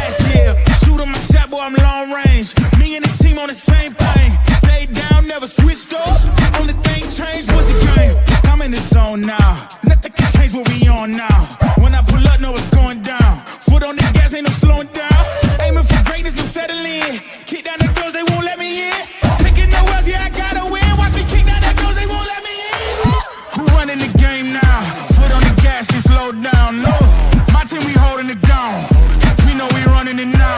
last year. Shoot on my shot, boy, I'm long range. Me and the team on the same thing. Stayed down, never switched up. Only thing changed was the game. I'm in the zone now. Nothing can change what we on now. When I pull up, know it's going down. Foot on the gas, ain't no slowing down. Aiming for greatness, no settling. Kick down the doors, they won't let me in. Taking no else, yeah, I gotta win. Watch me kick down the doors, they won't let me in. Who running the game now? Foot on the gas, can slow down. No, my team, we holding it down. We know we running it now.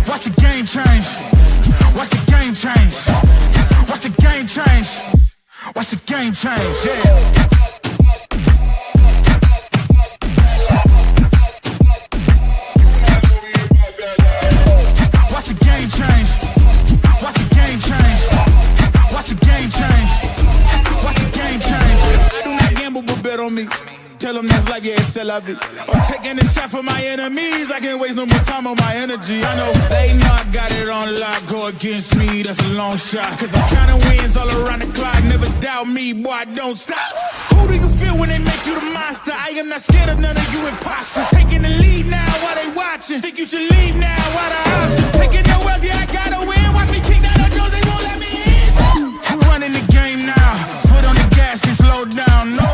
Watch the game change. Watch the game change. Watch the game change. Watch the game change, yeah. Tell them that's like, yeah, c'est la vie. I'm taking a shot for my enemies. I can't waste no more time on my energy. I know they know I got it on lock. Go against me, that's a long shot. Cause I'm counting wins all around the clock. Never doubt me, boy, I don't stop. Who do you feel when they make you the monster? I am not scared of none of you imposters. Taking the lead now while they watching. Think you should leave now while the option. Taking no else, yeah, I gotta win. Watch me kick down the doors, they won't let me in. I'm running the game now. Foot on the gas, can slow down, no.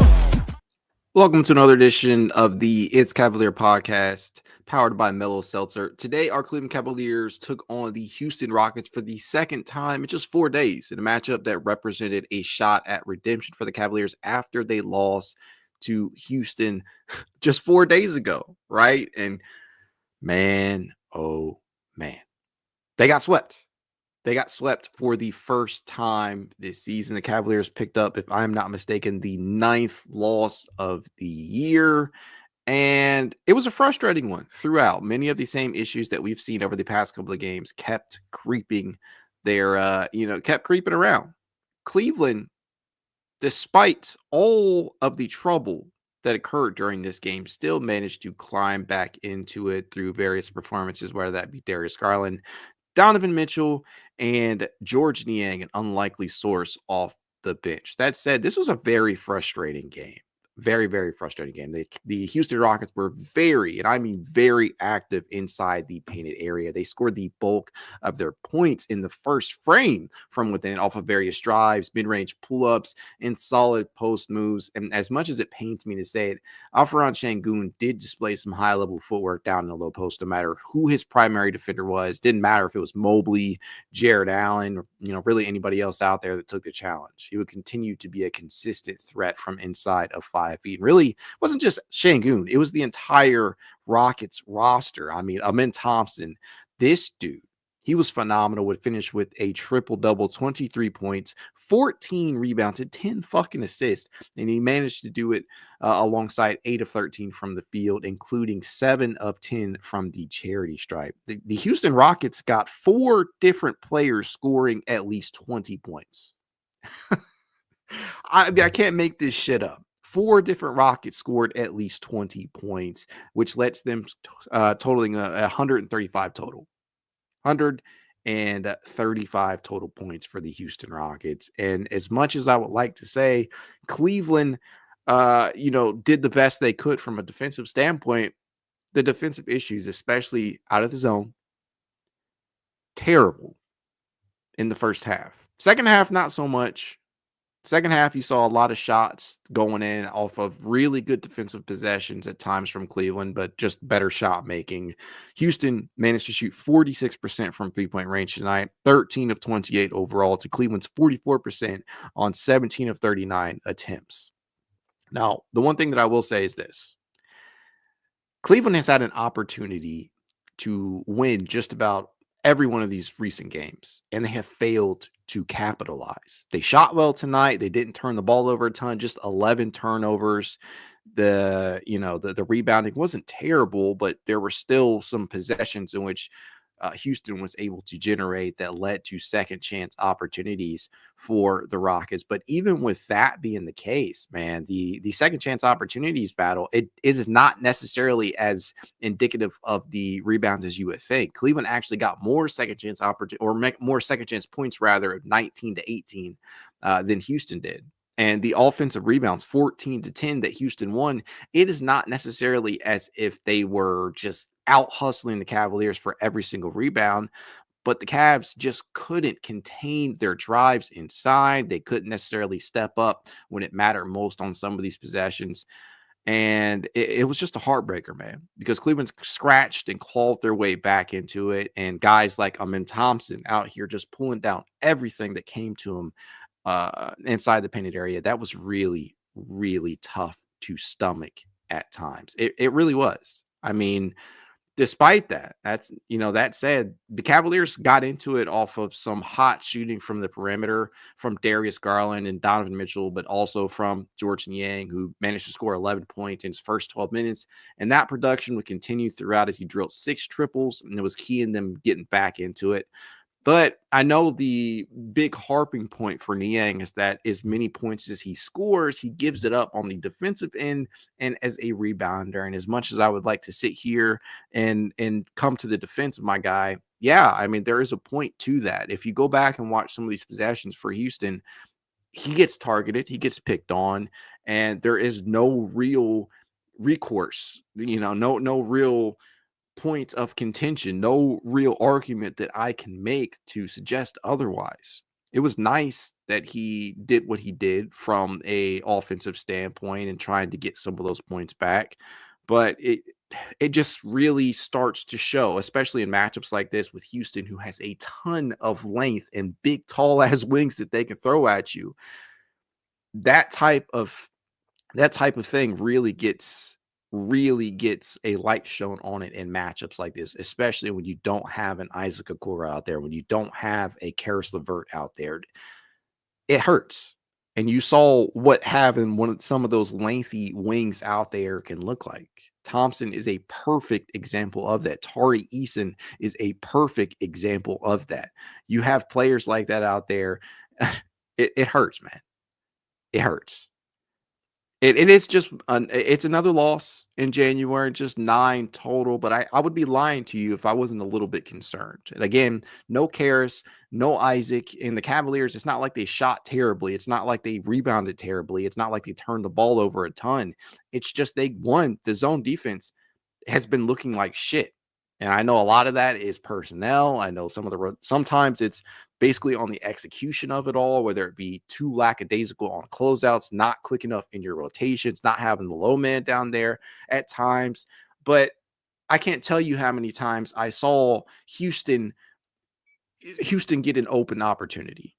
Welcome to another edition of the It's Cavalier podcast, powered by Mellow Seltzer. Today, our Cleveland Cavaliers took on the Houston Rockets for the second time in just 4 days in a matchup that represented a shot at redemption for the Cavaliers after they lost to Houston just 4 days ago, right? And man, oh man, they got swept. They got swept for the first time this season. The Cavaliers picked up, if I'm not mistaken, the 9th loss of the year. And it was a frustrating one throughout. Many of the same issues that we've seen over the past couple of games kept creeping kept creeping around. Cleveland, despite all of the trouble that occurred during this game, still managed to climb back into it through various performances, whether that be Darius Garland, Donovan Mitchell, and George Niang, an unlikely source off the bench. That said, this was a very frustrating game. Very, very frustrating game. The Houston Rockets were very, and I mean very active inside the painted area. They scored the bulk of their points in the first frame from within off of various drives, mid-range pull-ups, and solid post moves. And as much as it pains me to say it, Alperen Sengun did display some high-level footwork down in the low post, no matter who his primary defender was. Didn't matter if it was Mobley, Jared Allen, or really anybody else out there that took the challenge. He would continue to be a consistent threat from inside of 5 feet. And really, it wasn't just Sengun. It was the entire Rockets roster. I mean, Amin Thompson, this dude, he was phenomenal. Would finish with a triple-double, 23 points, 14 rebounds, and 10 fucking assists. And he managed to do it alongside 8 of 13 from the field, including 7 of 10 from the charity stripe. The Houston Rockets got 4 different players scoring at least 20 points. I can't make this shit up. 4 different Rockets scored at least 20 points, which lets them totaling 135 total. 135 total points for the Houston Rockets. And as much as I would like to say Cleveland, did the best they could from a defensive standpoint, the defensive issues, especially out of the zone, terrible in the first half. Second half, not so much. Second half, you saw a lot of shots going in off of really good defensive possessions at times from Cleveland, but just better shot making. Houston managed to shoot 46% from three-point range tonight, 13 of 28 overall to Cleveland's 44% on 17 of 39 attempts. Now, the one thing that I will say is this. Cleveland has had an opportunity to win just about every one of these recent games, and they have failed to capitalize. They shot well tonight. They didn't turn the ball over a ton, just 11 turnovers. The rebounding wasn't terrible, but there were still some possessions in which Houston was able to generate that led to second chance opportunities for the Rockets. But even with that being the case, man, the second chance opportunities battle, it is not necessarily as indicative of the rebounds as you would think. Cleveland actually got more second chance more second chance points, rather, 19 to 18 than Houston did. And the offensive rebounds, 14 to 10 that Houston won, it is not necessarily as if they were just out hustling the Cavaliers for every single rebound. But the Cavs just couldn't contain their drives inside. They couldn't necessarily step up when it mattered most on some of these possessions. And it was just a heartbreaker, man, because Cleveland scratched and clawed their way back into it. And guys like Amin Thompson out here just pulling down everything that came to him inside the painted area. That was really, really tough to stomach at times. It really was. I mean, despite that, that said, the Cavaliers got into it off of some hot shooting from the perimeter from Darius Garland and Donovan Mitchell, but also from George Niang, who managed to score 11 points in his first 12 minutes. And that production would continue throughout as he drilled 6 triples, and it was key in them getting back into it. But I know the big harping point for Niang is that as many points as he scores, he gives it up on the defensive end and as a rebounder. And as much as I would like to sit here and come to the defense of my guy, yeah, I mean, there is a point to that. If you go back and watch some of these possessions for Houston, he gets targeted, he gets picked on, and there is no real recourse, no real point of contention, no real argument that I can make to suggest otherwise. It was nice that he did what he did from a offensive standpoint and trying to get some of those points back, but it just really starts to show, especially in matchups like this with Houston, who has a ton of length and big tall ass wings that they can throw at you. That type of thing really gets a light shown on it in matchups like this, especially when you don't have an Isaac Okoro out there, when you don't have a Karis LeVert out there. It hurts. And you saw what having some of those lengthy wings out there can look like. Thompson is a perfect example of that. Tari Eason is a perfect example of that. You have players like that out there. It hurts, man. It hurts. It is just it's another loss in January, just 9 total. But I would be lying to you if I wasn't a little bit concerned. And again, no Karis, no Isaac. In the Cavaliers, it's not like they shot terribly. It's not like they rebounded terribly. It's not like they turned the ball over a ton. It's just they won. The zone defense has been looking like shit. And I know a lot of that is personnel. I know sometimes it's basically on the execution of it all, whether it be too lackadaisical on closeouts, not quick enough in your rotations, not having the low man down there at times. But I can't tell you how many times I saw Houston get an open opportunity.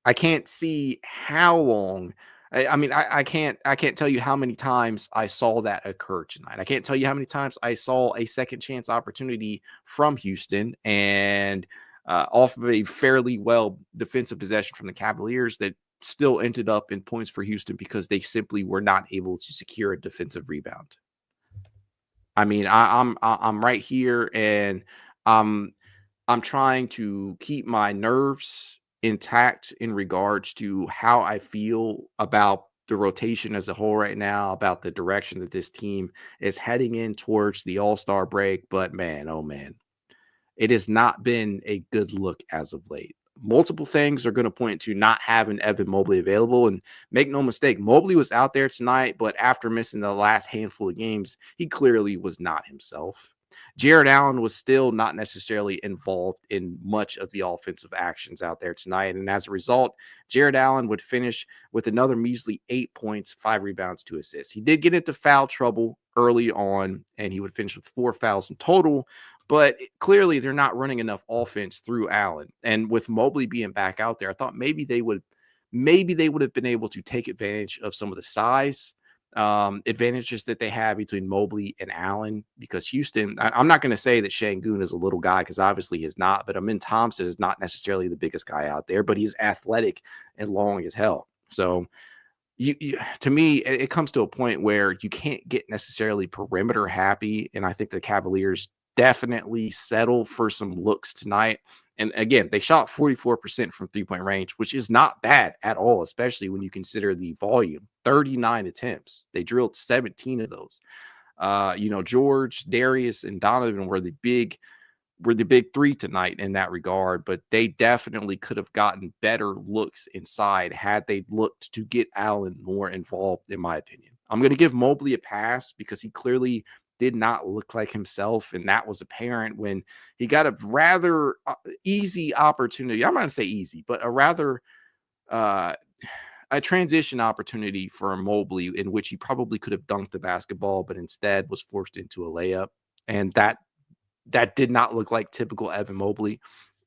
I can't see how long. I can't tell you how many times I saw that occur tonight. I can't tell you how many times I saw a second chance opportunity from Houston and off of a fairly well defensive possession from the Cavaliers that still ended up in points for Houston because they simply were not able to secure a defensive rebound. I mean, I'm right here and I'm trying to keep my nerves intact in regards to how I feel about the rotation as a whole right now, about the direction that this team is heading in towards the All-Star break. But man, oh man, it has not been a good look as of late. Multiple things are going to point to not having Evan Mobley available. And make no mistake, Mobley was out there tonight, but after missing the last handful of games, he clearly was not himself. Jared Allen was still not necessarily involved in much of the offensive actions out there tonight. And as a result, Jared Allen would finish with another measly 8 points, 5 rebounds, 2 assists. He did get into foul trouble early on, and he would finish with 4 fouls in total. But clearly, they're not running enough offense through Allen. And with Mobley being back out there, I thought maybe they would have been able to take advantage of some of the size advantages that they have between Mobley and Allen, because Houston, I'm not going to say that Şengün is a little guy, because obviously he's not, but Amin Thompson is not necessarily the biggest guy out there, but he's athletic and long as hell. So to me, it comes to a point where you can't get necessarily perimeter happy. And I think the Cavaliers definitely settle for some looks tonight. And again, they shot 44% from 3-point range, which is not bad at all, especially when you consider the volume. 39 attempts. They drilled 17 of those. George, Darius, and Donovan were the big three tonight in that regard, but they definitely could have gotten better looks inside had they looked to get Allen more involved, in my opinion. I'm going to give Mobley a pass because he clearly did not look like himself, and that was apparent when he got a rather easy opportunity. I'm not going to say easy, but uh, a transition opportunity for Mobley in which he probably could have dunked the basketball, but instead was forced into a layup, and that did not look like typical Evan Mobley.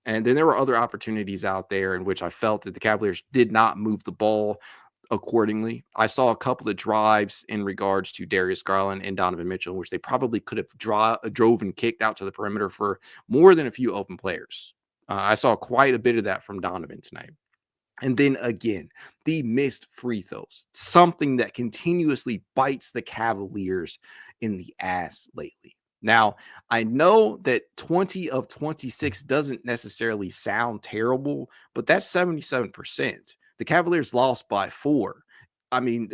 And then there were other opportunities out there in which I felt that the Cavaliers did not move the ball accordingly. I saw a couple of drives in regards to Darius Garland and Donovan Mitchell, in which they probably could have drove and kicked out to the perimeter for more than a few open players. I saw quite a bit of that from Donovan tonight. And then again, the missed free throws, something that continuously bites the Cavaliers in the ass lately. Now, I know that 20 of 26 doesn't necessarily sound terrible, but that's 77%. The Cavaliers lost by 4. I mean,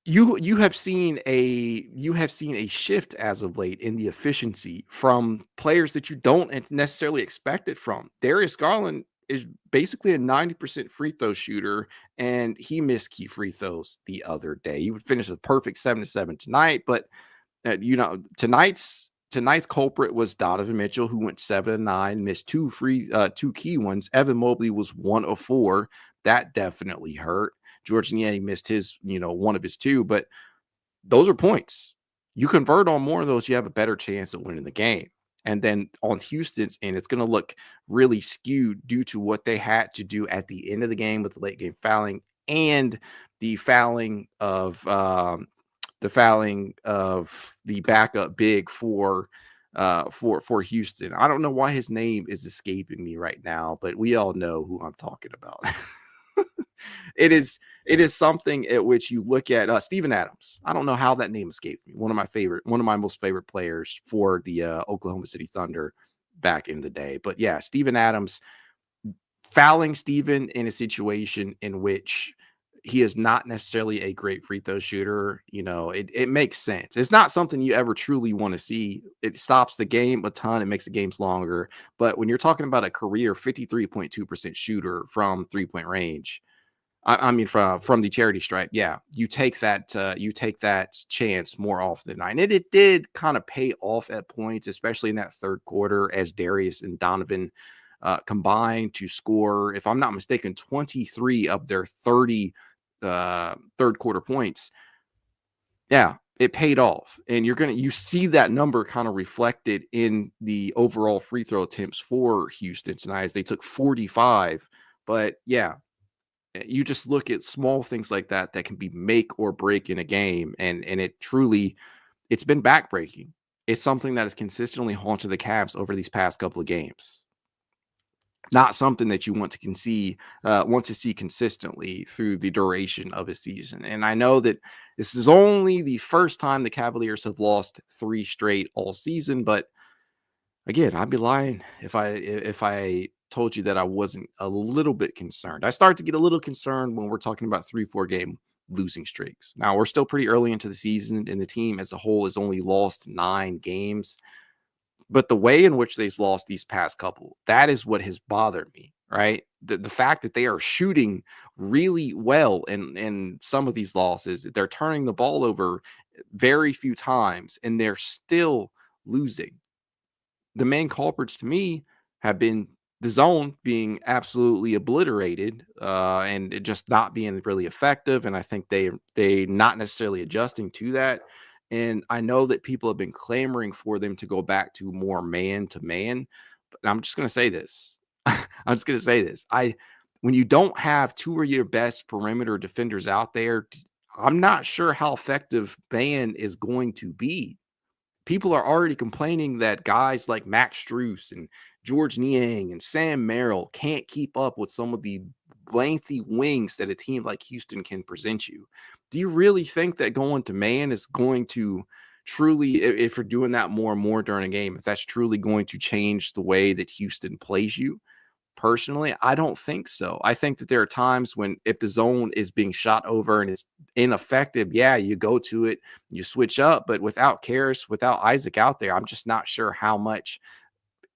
you have seen a shift as of late in the efficiency from players that you don't necessarily expect it from. Darius Garland is basically a 90% free throw shooter, and he missed key free throws the other day. He would finish a perfect 7-7 tonight, but tonight's culprit was Donovan Mitchell, who went 7-9, missed two key ones. Evan Mobley was 1 of 4. That definitely hurt. George Niang missed his, one of his 2, but those are points. You convert on more of those, you have a better chance of winning the game. And then on Houston's end, it's going to look really skewed due to what they had to do at the end of the game with the late game fouling and the fouling of the backup big for Houston. I don't know why his name is escaping me right now, but we all know who I'm talking about. It is something at which you look at Steven Adams. I don't know how that name escapes me. One of my most favorite players for the Oklahoma City Thunder back in the day. But yeah, Steven Adams fouling Steven in a situation in which he is not necessarily a great free throw shooter. It makes sense. It's not something you ever truly want to see. It stops the game a ton. It makes the games longer. But when you're talking about a career 53.2% shooter from 3-point range, I mean, from the charity stripe, yeah, you take that chance more often than not. And it did kind of pay off at points, especially in that third quarter, as Darius and Donovan combined to score, if I'm not mistaken, 23 of their 30 third quarter points. Yeah, it paid off, and you see that number kind of reflected in the overall free throw attempts for Houston tonight, as they took 45. But yeah, you just look at small things like that can be make or break in a game, and it's been backbreaking. It's something that has consistently haunted the Cavs over these past couple of games. Not something that you want to see consistently through the duration of a season. And I know that this is only the first time the Cavaliers have lost 3 straight all season, but again, I'd be lying if I told you that I wasn't a little bit concerned. I start to get a little concerned when we're talking about 3-4 game losing streaks. Now, we're still pretty early into the season, and the team as a whole has only lost 9 games. But the way in which they've lost these past couple, that is what has bothered me, right? The fact that they are shooting really well in some of these losses, they're turning the ball over very few times, and they're still losing. The main culprits to me have been the zone being absolutely obliterated and it just not being really effective. And I think they not necessarily adjusting to that. And I know that people have been clamoring for them to go back to more man to man. But I'm just going to say this. When you don't have 2 of your best perimeter defenders out there, I'm not sure how effective man is going to be. People are already complaining that guys like Max Strus and George Niang and Sam Merrill can't keep up with some of the lengthy wings that a team like Houston can present you. Do you really think that going to man is going to truly, if you're doing that more and more during a game, if that's truly going to change the way that Houston plays you? Personally, I don't think so. I think that there are times when if the zone is being shot over and it's ineffective, yeah, you go to it, you switch up. But without Karras, without Isaac out there, I'm just not sure how much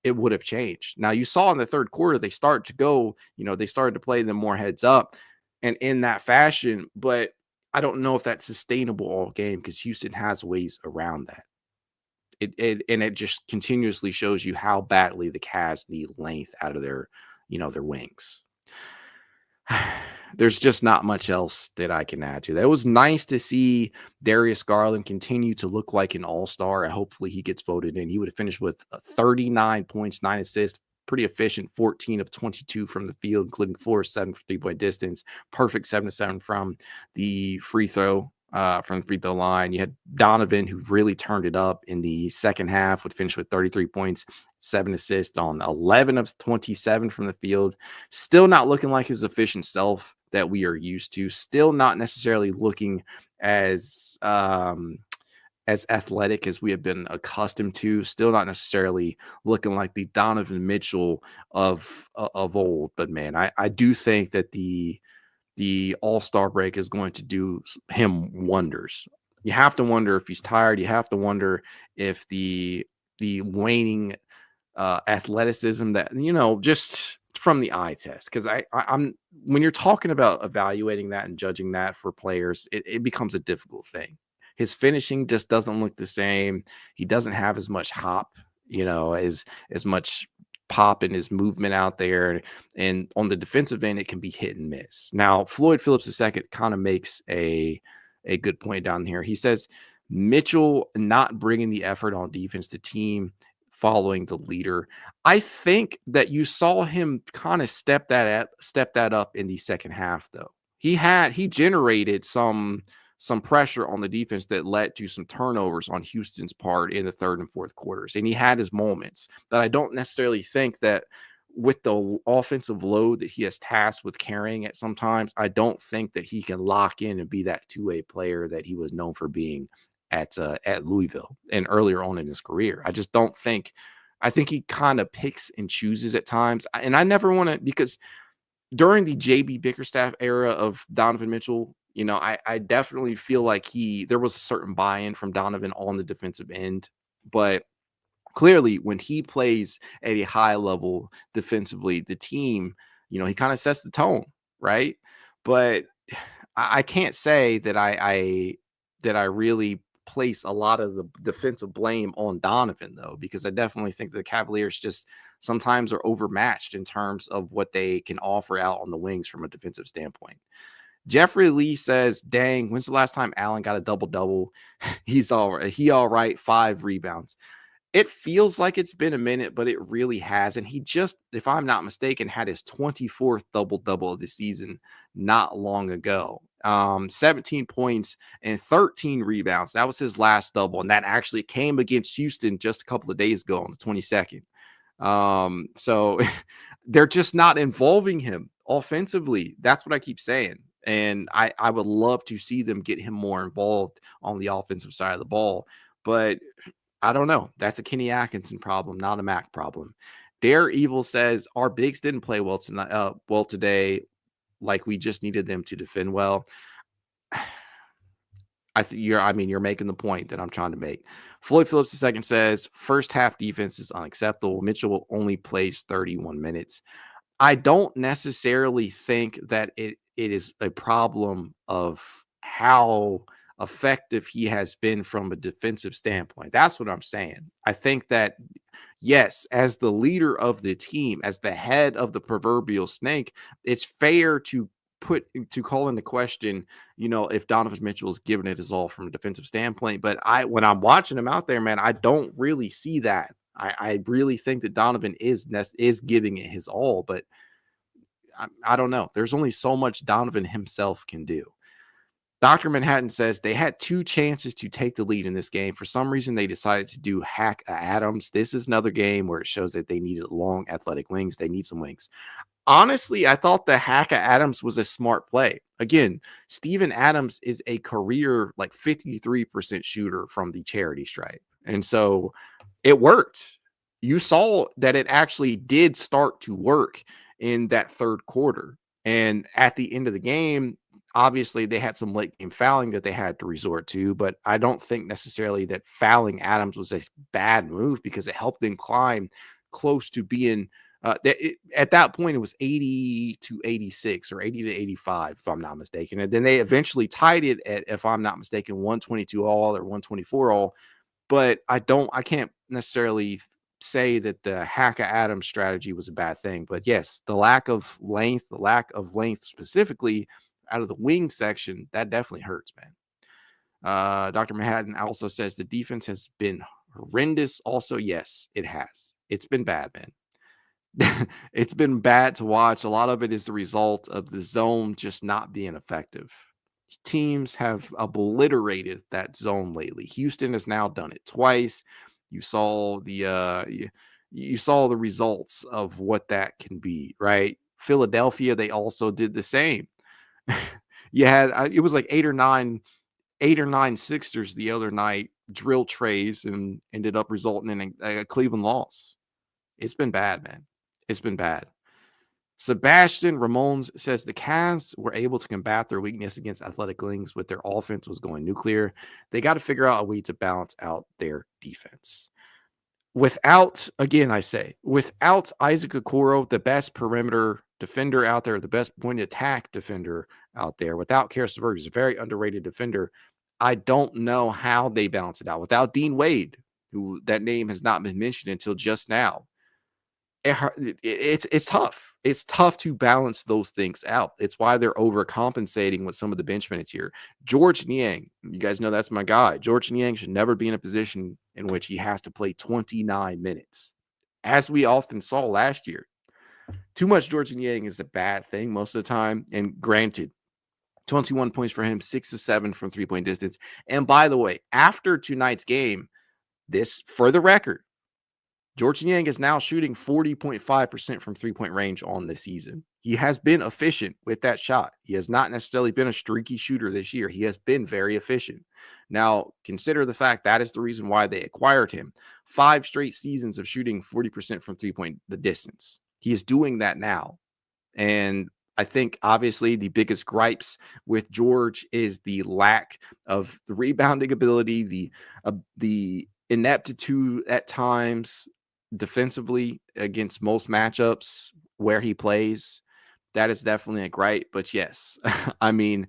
it would have changed. Now, you saw in the third quarter, they started to play them more heads up and in that fashion. But I don't know if that's sustainable all game because Houston has ways around that. It just continuously shows you how badly the Cavs need length out of their, their wings. There's just not much else that I can add to that. It was nice to see Darius Garland continue to look like an all-star. Hopefully he gets voted in. He would have finished with 39 points, 9 assists, pretty efficient, 14 of 22 from the field, including 4 of 7 for three-point distance, perfect 7 of 7 from the free throw line. You had Donovan, who really turned it up in the second half, would finish with 33 points, 7 assists on 11 of 27 from the field. Still not looking like his efficient self that we are used to. Still not necessarily looking as athletic as we have been accustomed to. Still not necessarily looking like the Donovan Mitchell of old. But man, I do think that the All-Star break is going to do him wonders. You have to wonder if he's tired. You have to wonder if the waning athleticism that, just from the eye test. Because I'm when you're talking about evaluating that and judging that for players, it becomes a difficult thing. His finishing just doesn't look the same. He doesn't have as much hop, as much pop in his movement out there. And on the defensive end, it can be hit and miss. Now, Floyd Phillips II kind of makes a good point down here. He says Mitchell not bringing the effort on defense, the team following the leader. I think that you saw him kind of step that up in the second half, though. He generated some pressure on the defense that led to some turnovers on Houston's part in the third and fourth quarters. And he had his moments that I don't necessarily think that with the offensive load that he has tasked with carrying at sometimes, I don't think that he can lock in and be that two-way player that he was known for being at Louisville and earlier on in his career. I just don't think, I think he kind of picks and chooses at times. And I never want to, because during the JB Bickerstaff era of Donovan Mitchell, I definitely feel like there was a certain buy-in from Donovan on the defensive end, but clearly when he plays at a high level defensively, the team, he kind of sets the tone, right? But I can't say that I really place a lot of the defensive blame on Donovan, though, because I definitely think the Cavaliers just sometimes are overmatched in terms of what they can offer out on the wings from a defensive standpoint. Jeffrey Lee says, dang, when's the last time Allen got a double-double? He's all right. He all right, 5 rebounds. It feels like it's been a minute, but it really hasn't. He just, if I'm not mistaken, had his 24th double-double of the season not long ago. 17 points and 13 rebounds. That was his last double, and that actually came against Houston just a couple of days ago on the 22nd. So they're just not involving him offensively. That's what I keep saying. And I would love to see them get him more involved on the offensive side of the ball. But I don't know. That's a Kenny Atkinson problem, not a Mac problem. Dare Evil says, our bigs didn't play well tonight, today. Like we just needed them to defend well. You're making the point that I'm trying to make. Floyd Phillips II says, first half defense is unacceptable. Mitchell only plays 31 minutes. I don't necessarily think that it is a problem of how effective he has been from a defensive standpoint. That's what I'm saying. I think that, yes, as the leader of the team, as the head of the proverbial snake, it's fair to call into question, if Donovan Mitchell is giving it his all from a defensive standpoint. But when I'm watching him out there, man, I don't really see that. I really think that Donovan is giving it his all, but I don't know. There's only so much Donovan himself can do. Dr. Manhattan says they had 2 chances to take the lead in this game. For some reason, they decided to do hack Adams. This is another game where it shows that they needed long athletic wings. They need some wings. Honestly, I thought the hack Adams was a smart play. Again, Steven Adams is a career 53% shooter from the charity stripe. And so it worked. You saw that it actually did start to work in that third quarter. And at the end of the game, obviously they had some late game fouling that they had to resort to, but I don't think necessarily that fouling Adams was a bad move because it helped them climb close to being At that point, it was 80 to 86 or 80 to 85, if I'm not mistaken. And then they eventually tied it at, if I'm not mistaken, 122 all or 124 all. But I can't necessarily say that the Haka Adams strategy was a bad thing. But yes, the lack of length specifically out of the wing section, that definitely hurts, man. Dr. Manhattan also says the defense has been horrendous. Also, yes, it has. It's been bad, man. It's been bad to watch. A lot of it is the result of the zone just not being effective. Teams have obliterated that zone lately. Houston has now done it twice. You saw you saw the results of what that can be, right? Philadelphia, they also did the same. You had it was like eight or nine Sixers the other night drill trays and ended up resulting in a Cleveland loss. It's been bad, man. It's been bad. Sebastian Ramones says the Cavs were able to combat their weakness against Athletic Wings with their offense was going nuclear. They got to figure out a way to balance out their defense. Without Isaac Okoro, the best perimeter defender out there, the best point attack defender out there, without Karis LeVert, who's a very underrated defender, I don't know how they balance it out. Without Dean Wade, who that name has not been mentioned until just now, it's tough. It's tough to balance those things out. It's why they're overcompensating with some of the bench minutes here. George Niang, you guys know that's my guy. George Niang should never be in a position in which he has to play 29 minutes, as we often saw last year. Too much George Niang is a bad thing most of the time. And granted, 21 points for him, 6 of 7 from three-point distance. And by the way, after tonight's game, this for the record, George Niang is now shooting 40.5% from three-point range on the season. He has been efficient with that shot. He has not necessarily been a streaky shooter this year. He has been very efficient. Now, consider the fact that is the reason why they acquired him. 5 straight seasons of shooting 40% from three-point distance. He is doing that now. And I think, obviously, the biggest gripes with George is the lack of the rebounding ability, the ineptitude at times defensively against most matchups where he plays. That is definitely a gripe. But yes, I mean,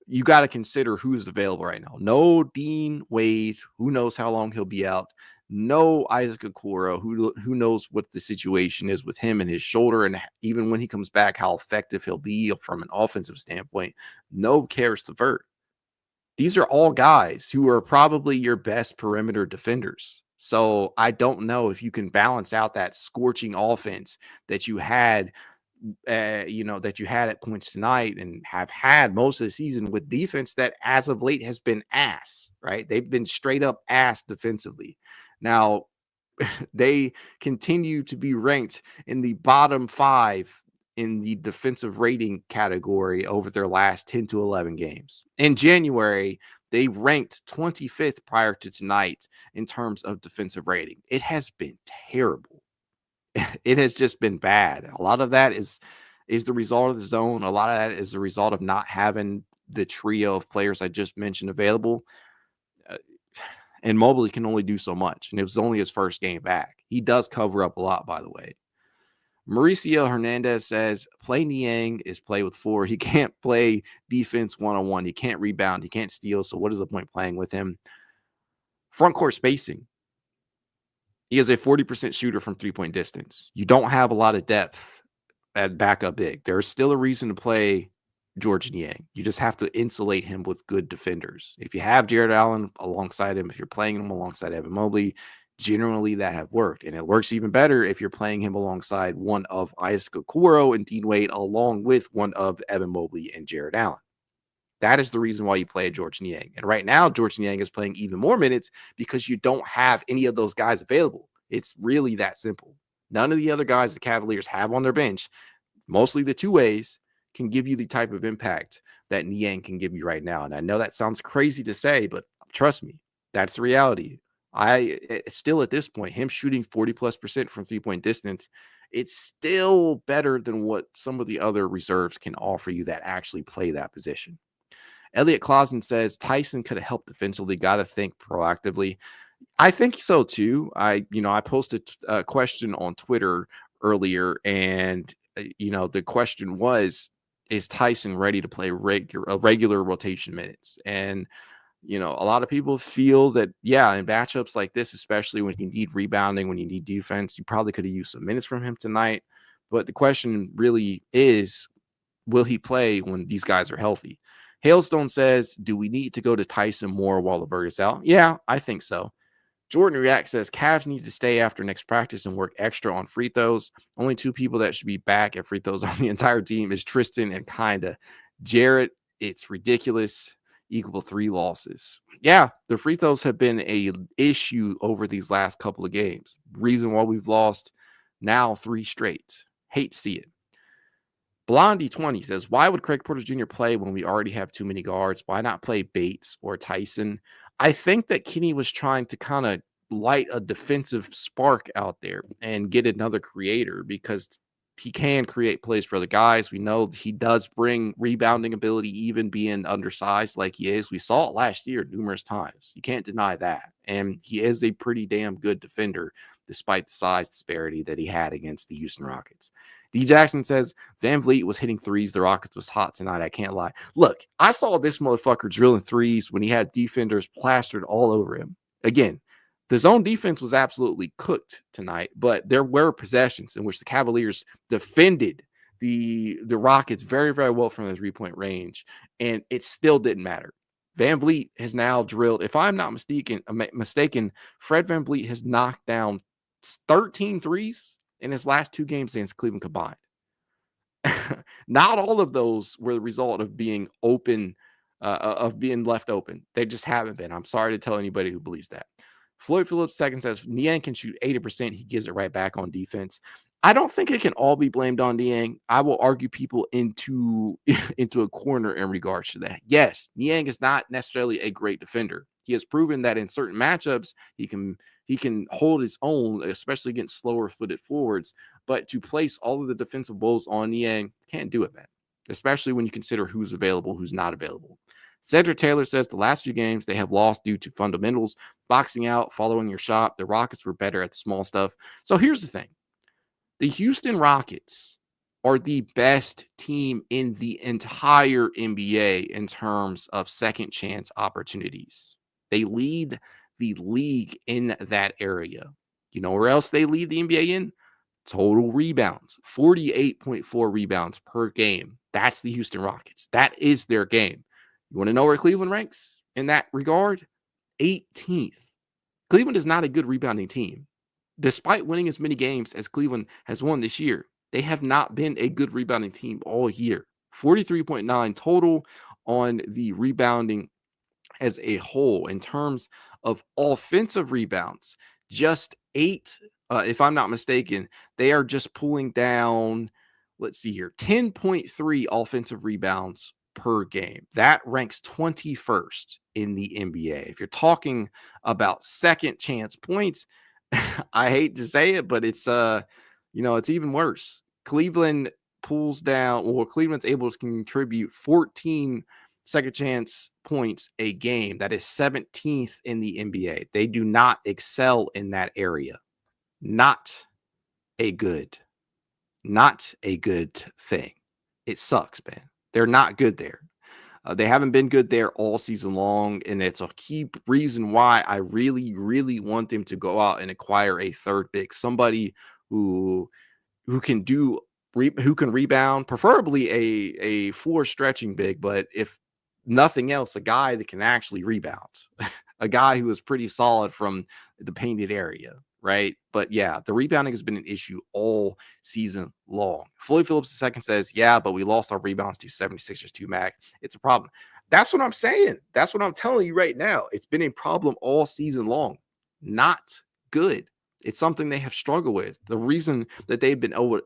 you got to consider who's available right now. No Dean Wade, who knows how long he'll be out. No Isaac Okoro, who knows what the situation is with him and his shoulder, and even when he comes back, how effective he'll be from an offensive standpoint. No Karis LeVert. These are all guys who are probably your best perimeter defenders. So I don't know if you can balance out that scorching offense that you had, that you had at points tonight and have had most of the season with defense that as of late has been ass, right? They've been straight up ass defensively. Now, they continue to be ranked in the bottom 5 in the defensive rating category over their last 10 to 11 games. In January, they ranked 25th prior to tonight in terms of defensive rating. It has been terrible. It has just been bad. A lot of that is the result of the zone. A lot of that is the result of not having the trio of players I just mentioned available. And Mobley can only do so much. And it was only his first game back. He does cover up a lot, by the way. Mauricio Hernandez says, play Niang is play with 4. He can't play defense one-on-one. He can't rebound. He can't steal. So what is the point playing with him? Front court spacing. He is a 40% shooter from three-point distance. You don't have a lot of depth at backup big. There's still a reason to play George Niang. You just have to insulate him with good defenders. If you have Jared Allen alongside him, if you're playing him alongside Evan Mobley, generally that have worked. And it works even better if you're playing him alongside one of Isaac Okoro and Dean Wade, along with one of Evan Mobley and Jared Allen. That is the reason why you play George Niang. And right now, George Niang is playing even more minutes because you don't have any of those guys available. It's really that simple. None of the other guys the Cavaliers have on their bench, mostly the two-ways, can give you the type of impact that Niang can give you right now. And I know that sounds crazy to say, but trust me, that's the reality. Still at this point, him shooting 40+% from three-point distance, it's still better than what some of the other reserves can offer you that actually play that position. Elliot Clausen says Tyson could have helped defensively. Got to think proactively. I think so too. I posted a question on Twitter earlier, and the question was, is Tyson ready to play regular rotation minutes? And a lot of people feel that, yeah, in matchups like this, especially when you need rebounding, when you need defense, you probably could have used some minutes from him tonight. But the question really is, will he play when these guys are healthy? Hailstone says, do we need to go to Tyson more while LeVert is out? Yeah, I think so. Jordan React says Cavs need to stay after next practice and work extra on free throws. Only two people that should be back at free throws on the entire team is Tristan and kinda Jarrett. It's ridiculous. Equal 3 losses. Yeah, the free throws have been a issue over these last couple of games. Reason why we've lost now 3 straight. Hate to see it. Blondie20 says, why would Craig Porter Jr. play when we already have too many guards? Why not play Bates or Tyson? I think that Kenny was trying to kind of light a defensive spark out there and get another creator, because he can create plays for other guys. We know he does bring rebounding ability, even being undersized like he is. We saw it last year numerous times. You can't deny that. And he is a pretty damn good defender, despite the size disparity that he had against the Houston Rockets. D. Jackson says, Van Vliet was hitting threes. The Rockets was hot tonight. I can't lie. Look, I saw this motherfucker drilling threes when he had defenders plastered all over him. Again, the zone defense was absolutely cooked tonight, but there were possessions in which the Cavaliers defended the Rockets very, very well from the 3-point range, and it still didn't matter. Van Vliet has now drilled, if I'm not mistaken, Fred Van Vliet has knocked down 13 threes in his last 2 games against Cleveland combined. Not all of those were the result of being open, of being left open. They just haven't been. I'm sorry to tell anybody who believes that. Floyd Phillips II says Niang can shoot 80%. He gives it right back on defense. I don't think it can all be blamed on Niang. I will argue people into a corner in regards to that. Yes, Niang is not necessarily a great defender. He has proven that in certain matchups he can hold his own, especially against slower-footed forwards. But to place all of the defensive woes on Niang, can't do it, man. Especially when you consider who's available, who's not available. Cedric Taylor says the last few games they have lost due to fundamentals, boxing out, following your shot. The Rockets were better at the small stuff. So here's the thing. The Houston Rockets are the best team in the entire NBA in terms of second chance opportunities. They lead the league in that area. You know where else they lead the NBA in? Total rebounds. 48.4 rebounds per game. That's the Houston Rockets. That is their game. You want to know where Cleveland ranks in that regard? 18th. Cleveland is not a good rebounding team. Despite winning as many games as Cleveland has won this year, they have not been a good rebounding team all year. 43.9 total on the rebounding as a whole. In terms of offensive rebounds, just 8, if I'm not mistaken. They are just pulling down, let's see here, 10.3 offensive rebounds per game. That ranks 21st in the NBA. If you're talking about second chance points, I hate to say it, but it's it's even worse. Cleveland pulls down, or Cleveland's able to contribute 14 second chance points a game. That is 17th in the NBA. They do not excel in that area. Not a good thing. It sucks, man. They're not good there. They haven't been good there all season long, and it's a key reason why I really, really want them to go out and acquire a third big, somebody who can rebound, preferably a floor stretching big, but if nothing else, a guy that can actually rebound, a guy who is pretty solid from the painted area. Right. But yeah, the rebounding has been an issue all season long. Floyd Phillips II says, yeah, but we lost our rebounds to 76ers to Mac. It's a problem. That's what I'm saying. That's what I'm telling you right now. It's been a problem all season long. Not good. It's something they have struggled with. The reason that they've been able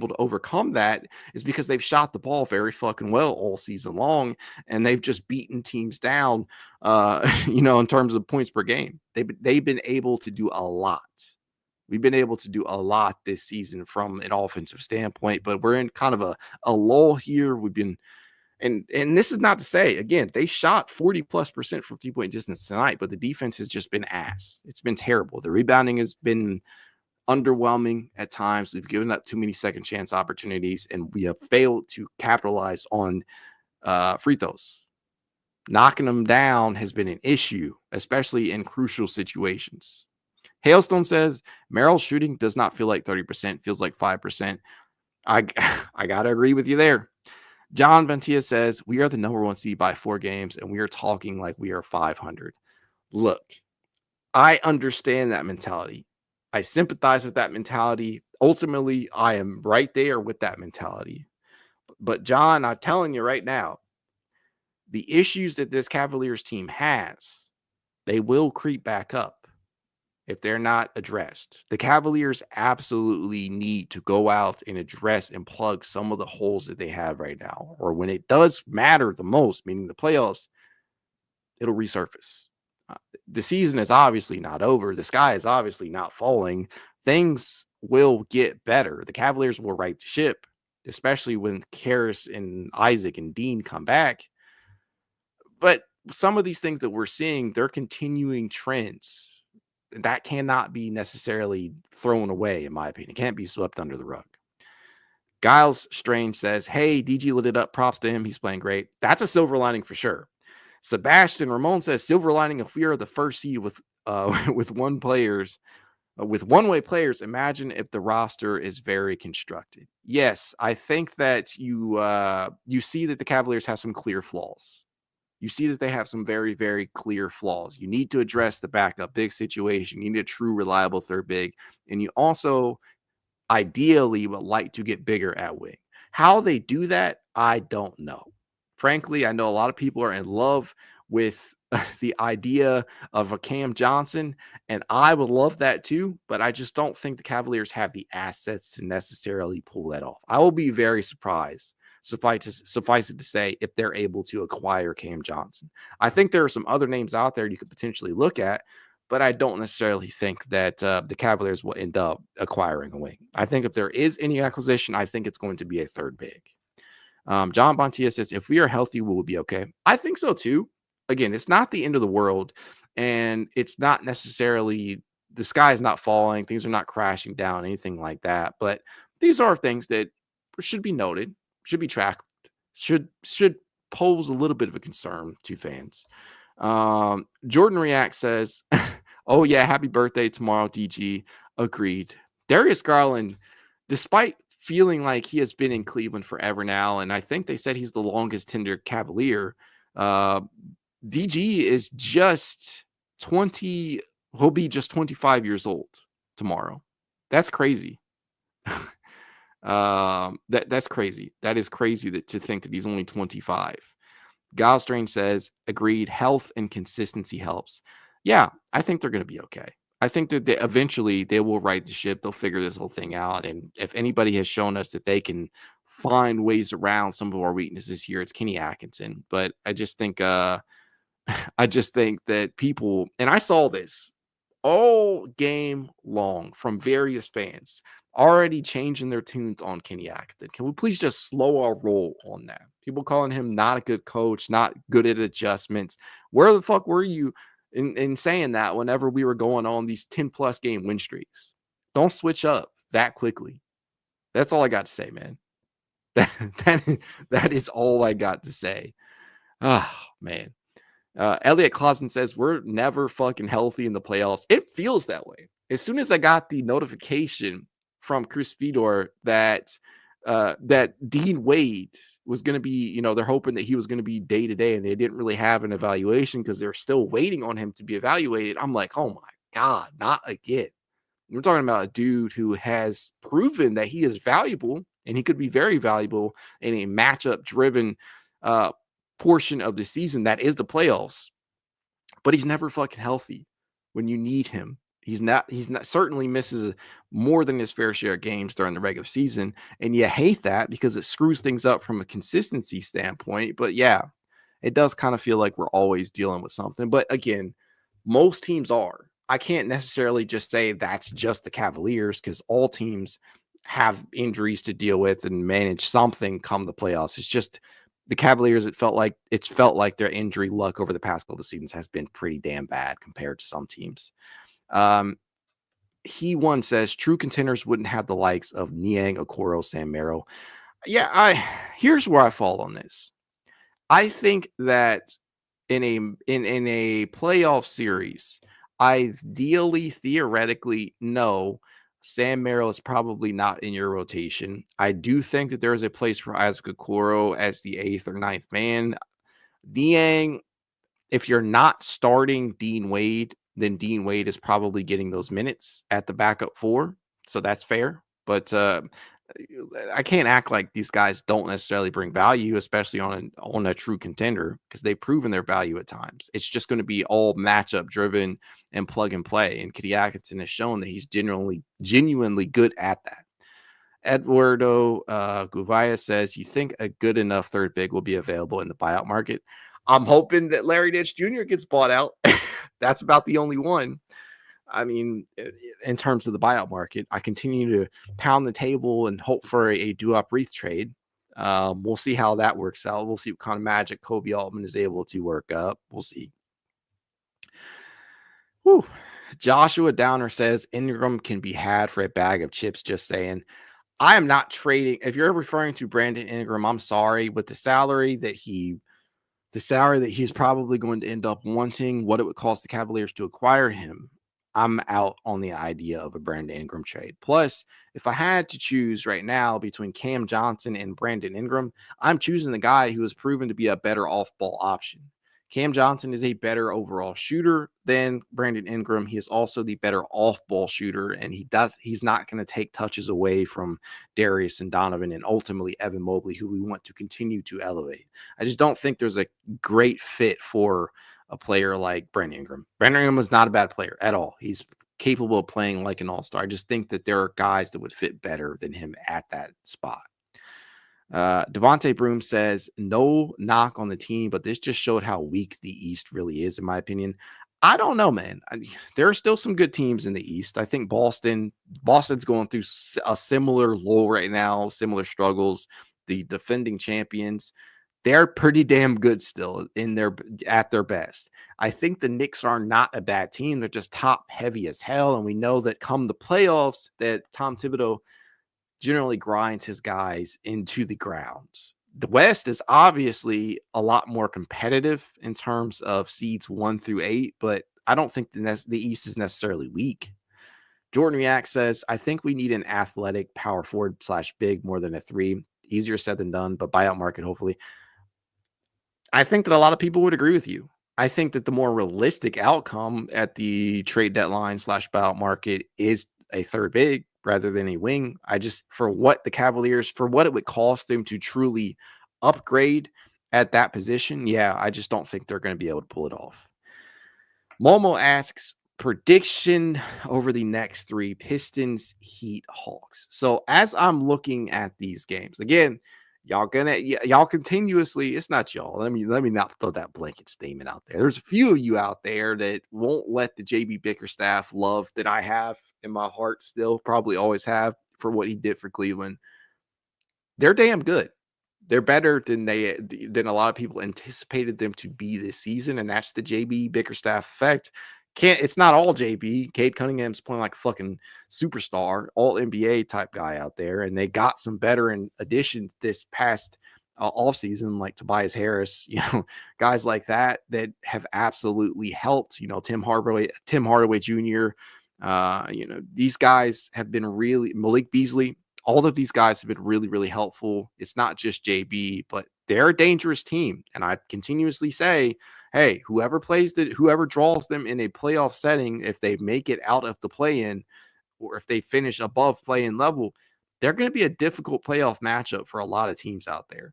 to overcome that is because they've shot the ball very fucking well all season long, and they've just beaten teams down, in terms of points per game. They've been able to do a lot. We've been able to do a lot this season from an offensive standpoint, but we're in kind of a lull here. We've been, and this is not to say, again, they shot 40+% from 3-point distance tonight, but the defense has just been ass. It's been terrible. The rebounding has been underwhelming at times. We've given up too many second chance opportunities, and we have failed to capitalize on free throws. Knocking them down has been an issue, especially in crucial situations. Hailstone says Merrill's shooting does not feel like 30%, feels like 5%. I gotta agree with you there. John Ventia says we are the number 1 seed by 4 games, and we are talking like we are 500. Look, I understand that mentality. I sympathize with that mentality. Ultimately, I am right there with that mentality. But John, I'm telling you right now, the issues that this Cavaliers team has, they will creep back up if they're not addressed. The Cavaliers absolutely need to go out and address and plug some of the holes that they have right now. Or when it does matter the most, meaning the playoffs, it'll resurface. The season is obviously not over. The sky is obviously not falling. Things will get better. The Cavaliers will right the ship, especially when Karras and Isaac and Dean come back. But some of these things that we're seeing, they're continuing trends. That cannot be necessarily thrown away, in my opinion. It can't be swept under the rug. Giles Strange says, hey, DG lit it up. Props to him. He's playing great. That's a silver lining for sure. Sebastian Ramon says, silver lining if we are the first seed with one-way players. Imagine if the roster is very constructed. Yes, I think that you see that the Cavaliers have some clear flaws. You see that they have some very, very clear flaws. You need to address the backup big situation. You need a true, reliable third big. And you also ideally would like to get bigger at wing. How they do that, I don't know. Frankly, I know a lot of people are in love with the idea of a Cam Johnson, and I would love that too, but I just don't think the Cavaliers have the assets to necessarily pull that off. I will be very surprised, suffice it to say, if they're able to acquire Cam Johnson. I think there are some other names out there you could potentially look at, but I don't necessarily think that the Cavaliers will end up acquiring a wing. I think if there is any acquisition, I think it's going to be a third big. John Bontia says, if we are healthy, we will be okay. I think so too. Again, it's not the end of the world, and it's not necessarily the sky is not falling. Things are not crashing down, anything like that. But these are things that should be noted, should be tracked, should pose a little bit of a concern to fans. Jordan React says, oh yeah, happy birthday tomorrow, DG. Agreed. Darius Garland, despite feeling like he has been in Cleveland forever now, and I think they said he's the longest tenured Cavalier, DG is just 20. He'll be just 25 years old tomorrow. That's crazy. That's crazy. That is crazy to think that he's only 25. Giles Strange says, agreed, health and consistency helps. Yeah, I think they're going to be okay. I think that eventually they will right the ship. They'll figure this whole thing out. And if anybody has shown us that they can find ways around some of our weaknesses here, it's Kenny Atkinson. But I just think that people, and I saw this all game long from various fans, already changing their tunes on Kenny Atkinson. Can we please just slow our roll on that? People calling him not a good coach, not good at adjustments. Where the fuck were you in saying that whenever we were going on these 10-plus game win streaks? Don't switch up that quickly. That's all I got to say, man. That is all I got to say. Oh, man. Elliot Clausen says, we're never fucking healthy in the playoffs. It feels that way. As soon as I got the notification from Chris Fedor that Dean Wade was going to be, they're hoping that he was going to be day to day, and they didn't really have an evaluation because they're still waiting on him to be evaluated. I'm like, oh my God, not again. We're talking about a dude who has proven that he is valuable, and he could be very valuable in a matchup driven portion of the season that is the playoffs, but he's never fucking healthy when you need him. He's not certainly misses more than his fair share of games during the regular season, and you hate that because it screws things up from a consistency standpoint. But yeah, it does kind of feel like we're always dealing with something. But again, most teams are. I can't necessarily just say that's just the Cavaliers, because all teams have injuries to deal with and manage something come the playoffs. It's just the Cavaliers, it felt like their injury luck over the past couple of seasons has been pretty damn bad compared to some teams. he one says true contenders wouldn't have the likes of Niang, Okoro, Sam Merrill. Yeah, here's where I fall on this. I think that in a playoff series, ideally, theoretically, no, Sam Merrill is probably not in your rotation. I do think that there is a place for Isaac Okoro as the 8th or ninth man. Niang, if you're not starting Dean Wade, then Dean Wade is probably getting those minutes at the backup 4. So that's fair. But I can't act like these guys don't necessarily bring value, especially on a true contender, because they've proven their value at times. It's just going to be all matchup driven and plug and play. And Kitty Atkinson has shown that he's genuinely good at that. Eduardo Guvaya says, you think a good enough third big will be available in the buyout market? I'm hoping that Larry Nance Jr. gets bought out. That's about the only one. I mean, in terms of the buyout market, I continue to pound the table and hope for a Duop Reith trade. We'll see how that works out. We'll see what kind of magic Kobe Altman is able to work up. We'll see. Whew. Joshua Downer says Ingram can be had for a bag of chips. Just saying. I am not trading. If you're referring to Brandon Ingram, I'm sorry. With the salary that he's probably going to end up wanting, what it would cost the Cavaliers to acquire him, I'm out on the idea of a Brandon Ingram trade. Plus, if I had to choose right now between Cam Johnson and Brandon Ingram, I'm choosing the guy who has proven to be a better off-ball option. Cam Johnson is a better overall shooter than Brandon Ingram. He is also the better off-ball shooter, and he's not going to take touches away from Darius and Donovan and ultimately Evan Mobley, who we want to continue to elevate. I just don't think there's a great fit for a player like Brandon Ingram. Brandon Ingram is not a bad player at all. He's capable of playing like an all-star. I just think that there are guys that would fit better than him at that spot. Devontae Broom says, no knock on the team, but this just showed how weak the East really is, in my opinion. I don't know, man. There are still some good teams in the East. I think Boston's going through a similar lull right now, similar struggles. The defending champions, they're pretty damn good still at their best. I think the Knicks are not a bad team. They're just top heavy as hell. And we know that come the playoffs that Tom Thibodeau generally grinds his guys into the ground. The West is obviously a lot more competitive in terms of seeds 1 through 8, but I don't think the East is necessarily weak. Jordan React says, I think we need an athletic power forward / big more than a 3. Easier said than done, but buyout market, hopefully. I think that a lot of people would agree with you. I think that the more realistic outcome at the trade deadline / buyout market is a third big rather than a wing. For what it would cost them to truly upgrade at that position, I just don't think they're going to be able to pull it off. Momo asks, prediction over the next 3: Pistons, Heat, Hawks. So as I'm looking at these games, again, y'all continuously, it's not y'all. Let me not throw that blanket statement out there. There's a few of you out there that won't let the JB Bickerstaff love that I have in my heart still, probably always have, for what he did for Cleveland. They're damn good. They're better than a lot of people anticipated them to be this season, and that's the JB Bickerstaff effect. It's not all JB. Cade Cunningham's playing like a fucking superstar, all NBA type guy out there, and they got some veteran additions this past offseason, like Tobias Harris, guys like that have absolutely helped. Tim Hardaway Jr. These guys have been really, Malik Beasley. All of these guys have been really, really helpful. It's not just JB, but they're a dangerous team, and I continuously say, hey, whoever draws them in a playoff setting, if they make it out of the play-in or if they finish above play-in level, they're going to be a difficult playoff matchup for a lot of teams out there.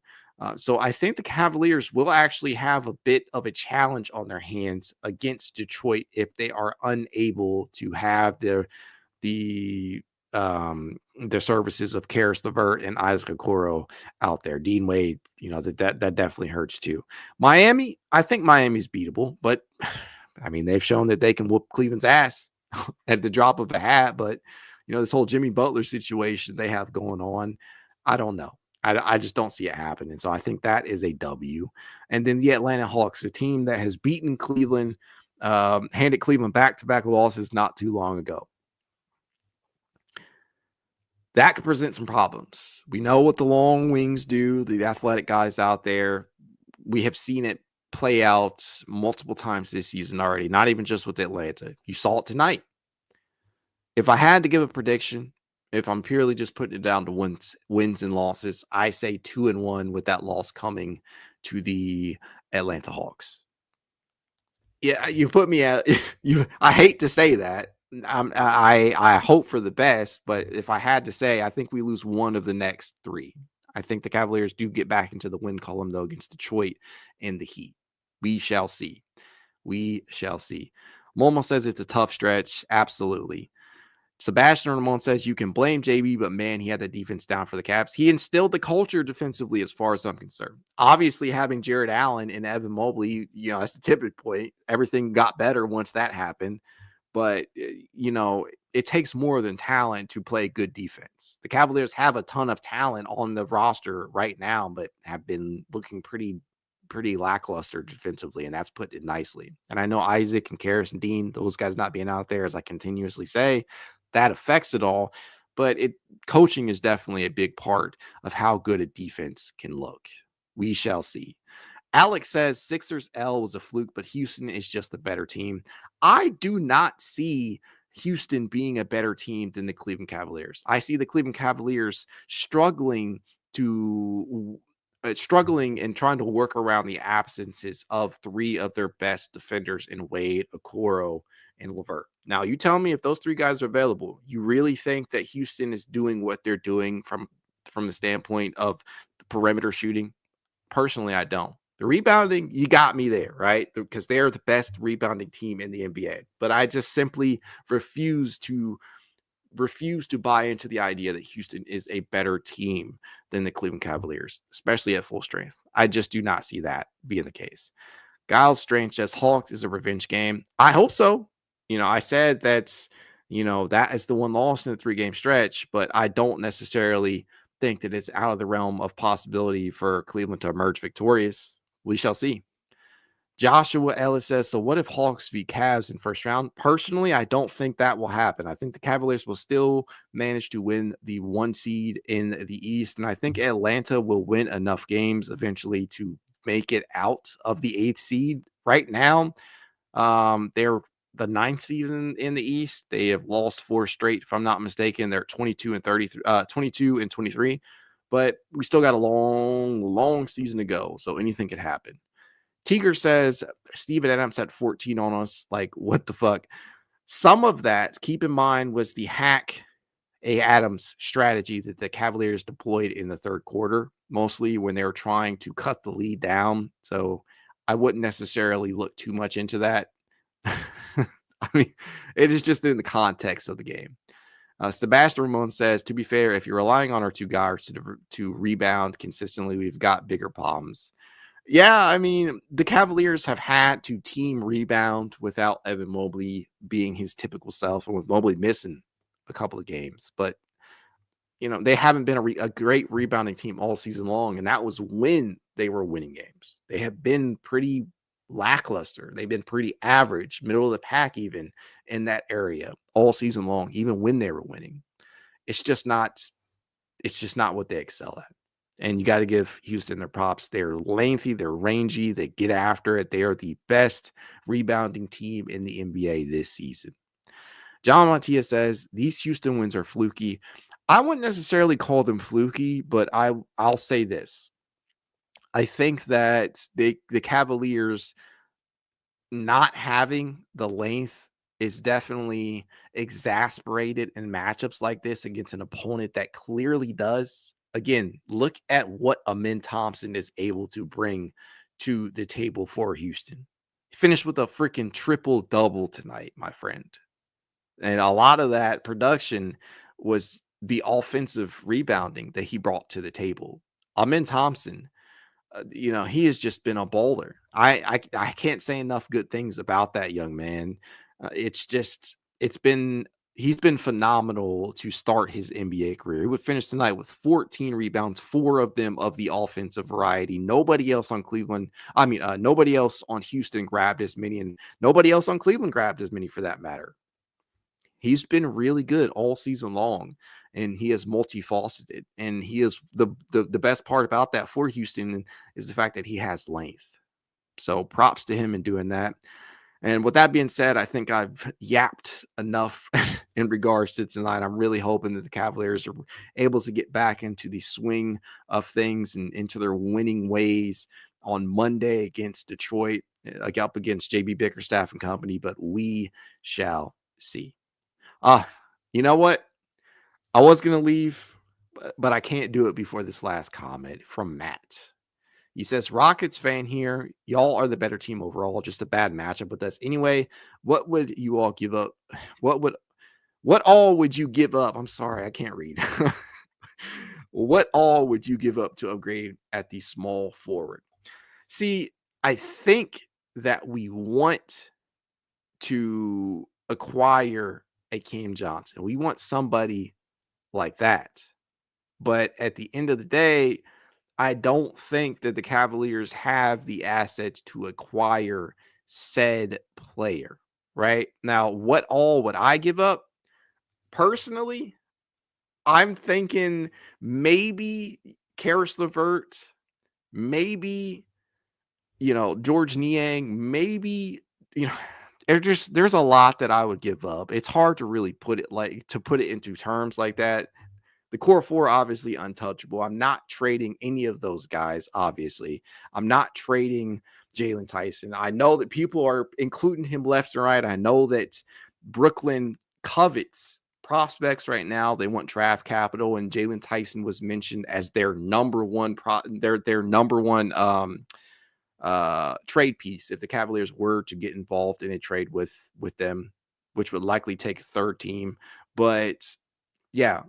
So I think the Cavaliers will actually have a bit of a challenge on their hands against Detroit if they are unable to have the services of Karis LeVert and Isaac Okoro out there. Dean Wade, that definitely hurts too. Miami, I think Miami's beatable, but I mean, they've shown that they can whoop Cleveland's ass at the drop of a hat. But this whole Jimmy Butler situation they have going on, I don't know. I just don't see it happening. So I think that is a W. And then the Atlanta Hawks, a team that has beaten Cleveland, handed Cleveland back-to-back losses not too long ago. That could present some problems. We know what the long wings do, the athletic guys out there. We have seen it play out multiple times this season already, not even just with Atlanta. You saw it tonight. If I had to give a prediction, if I'm purely just putting it down to wins and losses, I say 2-1 with that loss coming to the Atlanta Hawks. Yeah, you put me at you. I hate to say that. I hope for the best, but if I had to say, I think we lose one of the next three. I think the Cavaliers do get back into the win column though against Detroit and the Heat. We shall see. We shall see. Momo says it's a tough stretch. Absolutely. Sebastian Ramon says you can blame JB, but man, he had the defense down for the Caps. He instilled the culture defensively, as far as I'm concerned. Obviously, having Jared Allen and Evan Mobley, that's the tipping point. Everything got better once that happened. But, it takes more than talent to play good defense. The Cavaliers have a ton of talent on the roster right now, but have been looking pretty lackluster defensively, and that's put it nicely. And I know Isaac and Karras and Dean, those guys not being out there, as I continuously say, that affects it all. But coaching is definitely a big part of how good a defense can look. We shall see. Alex says Sixers L was a fluke, but Houston is just a better team. I do not see Houston being a better team than the Cleveland Cavaliers. I see the Cleveland Cavaliers struggling and trying to work around the absences of three of their best defenders in Wade, Okoro, and LeVert. Now, you tell me if those three guys are available, you really think that Houston is doing what they're doing from the standpoint of the perimeter shooting? Personally, I don't. The rebounding, you got me there, right? Because they're the best rebounding team in the NBA. But I just simply refuse to buy into the idea that Houston is a better team than the Cleveland Cavaliers, especially at full strength. I just do not see that being the case. Giles Strange says Hawks is a revenge game. I hope so. I said that, that is the one loss in the 3-game stretch, but I don't necessarily think that it's out of the realm of possibility for Cleveland to emerge victorious. We shall see. Joshua Ellis says, so what if Hawks beat Cavs in first round? Personally, I don't think that will happen. I think the Cavaliers will still manage to win the 1 seed in the East, and I think Atlanta will win enough games eventually to make it out of the 8th seed. Right now, they're the 9th seed in the East. They have lost 4 straight, if I'm not mistaken. They're 22 and 23, but we still got a long season to go, so anything could happen. Tiger says Steven Adams had 14 on us. Like, what the fuck? Some of that, keep in mind, was the hack A. Adams strategy that the Cavaliers deployed in the third quarter, mostly when they were trying to cut the lead down. So I wouldn't necessarily look too much into that. I mean, it is just in the context of the game. Sebastian Ramon says, to be fair, if you're relying on our 2 guards to rebound consistently, we've got bigger problems. Yeah, I mean, the Cavaliers have had to team rebound without Evan Mobley being his typical self and with Mobley missing a couple of games. But, they haven't been a great rebounding team all season long, and that was when they were winning games. They have been pretty lackluster. They've been pretty average, middle of the pack even in that area all season long, even when they were winning. It's just not what they excel at. And you got to give Houston their props. They're lengthy, they're rangy, they get after it. They are the best rebounding team in the NBA this season. John Matias says these Houston wins are fluky. I wouldn't necessarily call them fluky, but I'll say this. I think that the Cavaliers not having the length is definitely exasperated in matchups like this against an opponent that clearly does. Again, look at what Amin Thompson is able to bring to the table for Houston. He finished with a freaking triple-double tonight, my friend. And a lot of that production was the offensive rebounding that he brought to the table. Amin Thompson, he has just been a baller. I can't say enough good things about that young man. He's been phenomenal to start his NBA career. He would finish tonight with 14 rebounds, 4 of them of the offensive variety. Nobody else on nobody else on Houston grabbed as many, and nobody else on Cleveland grabbed as many for that matter. He's been really good all season long, and he is multifaceted. And he is the best part about that for Houston is the fact that he has length. So props to him in doing that. And with that being said, I think I've yapped enough in regards to tonight. I'm really hoping that the Cavaliers are able to get back into the swing of things and into their winning ways on Monday against Detroit, like up against JB Bickerstaff and company, but we shall see. You know what? I was going to leave, but I can't do it before this last comment from Matt. He says, Rockets fan here. Y'all are the better team overall. Just a bad matchup with us. Anyway, what would you all give up? What all would you give up? I'm sorry, I can't read. What all would you give up to upgrade at the small forward? See, I think that we want to acquire a Cam Johnson. We want somebody like that. But at the end of the day, I don't think that the Cavaliers have the assets to acquire said player, right? Now, what all would I give up? Personally, I'm thinking maybe Karis LeVert, maybe, George Niang, maybe, there's a lot that I would give up. It's hard to really put it into terms like that. The core four, obviously untouchable. I'm not trading any of those guys, obviously. I'm not trading Jalen Tyson. I know that people are including him left and right. I know that Brooklyn covets prospects right now. They want draft capital, and Jalen Tyson was mentioned as their number one trade piece if the Cavaliers were to get involved in a trade with them, which would likely take a third team. But yeah,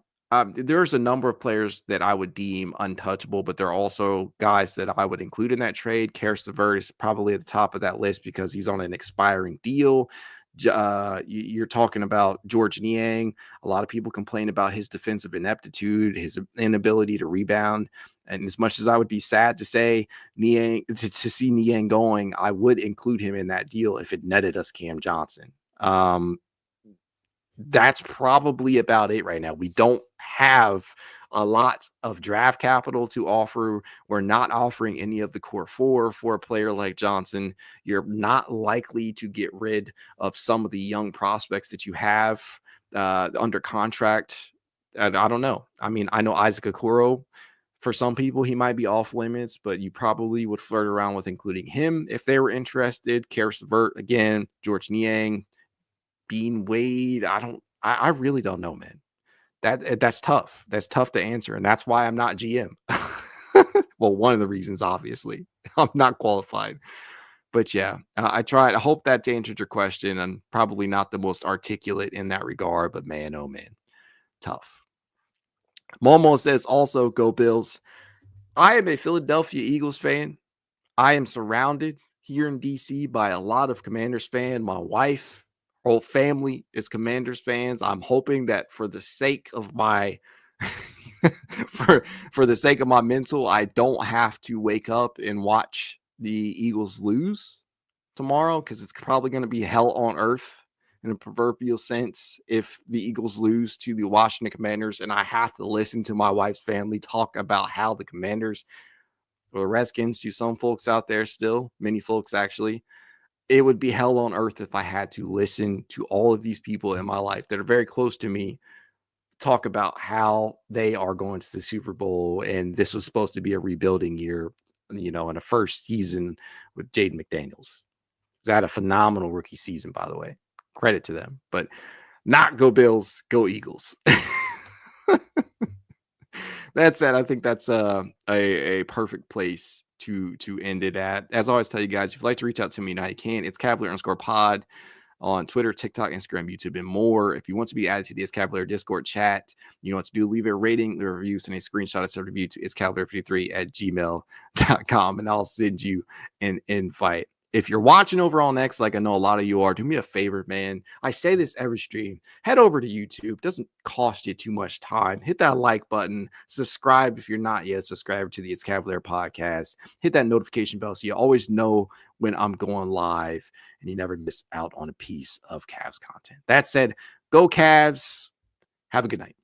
there's a number of players that I would deem untouchable, but there are also guys that I would include in that trade. Karis LeVert is probably at the top of that list because he's on an expiring deal. You're talking about George Niang. A lot of people complain about his defensive ineptitude, his inability to rebound. And as much as I would be sad to say Niang to see Niang going, I would include him in that deal if it netted us Cam Johnson. That's probably about it right now. We don't have a lot of draft capital to offer. We're not offering any of the core four for a player like Johnson. You're not likely to get rid of some of the young prospects that you have under contract. I don't know. I mean, I know Isaac Okoro. For some people, he might be off limits, but you probably would flirt around with including him if they were interested. Karis LeVert, again, George Niang, Bean Wade. I really don't know, man. That's tough. That's tough to answer. And that's why I'm not GM. Well, one of the reasons, obviously, I'm not qualified. But yeah, I tried. I hope that answered your question. I'm probably not the most articulate in that regard, but man, oh man, tough. Momo says also, go Bills. I am a Philadelphia Eagles fan. I am surrounded here in DC by a lot of Commanders fans. My wife, whole family is Commanders fans. I'm hoping that for the sake of my for the sake of my mental, I don't have to wake up and watch the Eagles lose tomorrow, because it's probably going to be hell on earth in a proverbial sense if the Eagles lose to the Washington Commanders, and I have to listen to my wife's family talk about how the Commanders, or the Redskins to some folks out there still, many folks actually, it would be hell on earth if I had to listen to all of these people in my life that are very close to me talk about how they are going to the Super Bowl, and this was supposed to be a rebuilding year, in a first season with Jaden McDaniels. He's had a phenomenal rookie season, by the way. Credit to them, but not go Bills, go Eagles. That said, I think that's a perfect place to end it at. As I always tell you guys, if you'd like to reach out to me now, you can. It's Cavalier_pod on Twitter, TikTok, Instagram, YouTube, and more. If you want to be added to the It's Cavalier Discord chat, you know what to do. Leave a rating, leave a review, send a screenshot of the review to itscavalier53@gmail.com, and I'll send you an invite. If you're watching over on X, like I know a lot of you are, do me a favor, man. I say this every stream. Head over to YouTube. Doesn't cost you too much time. Hit that like button. Subscribe if you're not yet. Subscribe to the It's Cavalier podcast. Hit that notification bell so you always know when I'm going live and you never miss out on a piece of Cavs content. That said, Go Cavs. Have a good night.